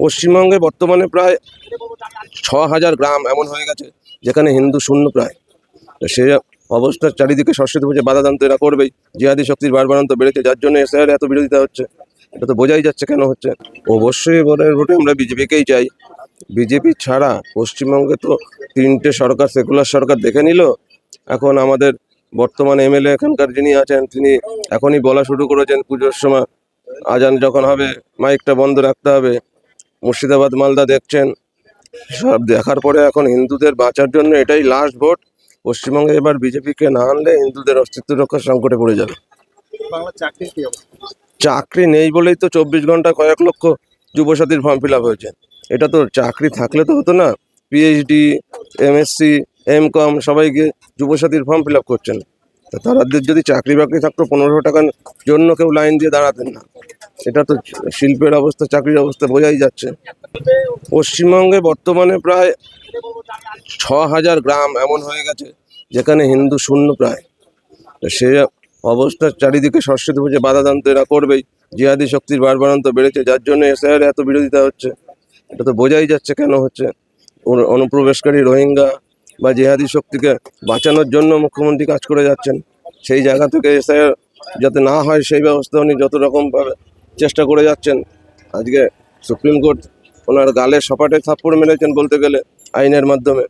পশ্চিমবঙ্গে বর্তমানে প্রায় ৬,০০০ গ্রাম এমন হয়ে গেছে যেখানে হিন্দু শূন্য প্রায়। তো সে অবস্থার চারিদিকে সরস্বতী পুজো বাধাদান তো এরা করবেই। জিহাদি শক্তির বাড়বাড়ন্ত বেড়েছে, যার জন্য এসআইআর এত বিরোধিতা হচ্ছে। এটা তো বোঝাই যাচ্ছে কেন হচ্ছে। অবশ্যই এবারের ভোটে আমরা বিজেপিকেই চাই। বিজেপি ছাড়া পশ্চিমবঙ্গে তো ৩টে সরকার, সেকুলার সরকার দেখে নিল। এখন আমাদের বর্তমান এমএলএ এখানকার যিনি আছেন, তিনি এখনই বলা শুরু করেছেন পুজোর সময় আজান যখন হবে মাইকটা বন্ধ রাখতে হবে। মুর্শিদাবাদ, মালদা দেখছেন, সব দেখার পরে এখন হিন্দুদের বাঁচার জন্য এটাই লাস্ট ভোট। পশ্চিমবঙ্গে এবার বিজেপিকে না আনলে হিন্দুদের অস্তিত্ব রক্ষার সংকটে পড়ে যাবে। চাকরি নেই বলেই তো 24 ঘন্টা কয়েক লক্ষ যুবসাথীর ফর্ম ফিল আপ হয়েছে। এটা তো চাকরি থাকলে তো হতো না। পিএইচডি, এমএসসি, এমকম সবাই গিয়ে যুবসাথীর ফর্ম ফিল আপ করছেন। তা তাদের যদি চাকরি বাকরি থাকতো 1500 টাকার জন্য কেউ লাইন দিয়ে দাঁড়াতেন না। এটা তো শিল্পের অবস্থা, চাকরির অবস্থা বোঝাই যাচ্ছে। পশ্চিমবঙ্গে বর্তমানে প্রায় ৬,০০০ গ্রাম এমন হয়ে গেছে যেখানে হিন্দু শূন্য প্রায়। তো সে অবস্থার চারিদিকে সরস্বতী পুজো বাধাদান তো এরা করবেই। জিহাদি শক্তির বাড়বাড়ন্ত বেড়েছে, যার জন্য এসআইআর এত বিরোধিতা হচ্ছে। এটা তো বোঝাই যাচ্ছে কেন হচ্ছে। অনুপ্রবেশকারী রোহিঙ্গা বা জিহাদি শক্তিকে বাঁচানোর জন্য মুখ্যমন্ত্রী কাজ করে যাচ্ছেন। সেই জায়গা থেকে এসআইআর যাতে না হয় সেই ব্যবস্থা উনি যত রকমভাবে চেষ্টা করে যাচ্ছেন। আজকে সুপ্রিম কোর্ট ওনার গালে সপাটে থাপ্পড় মেরেছেন বলতে গেলে আইনের মাধ্যমে।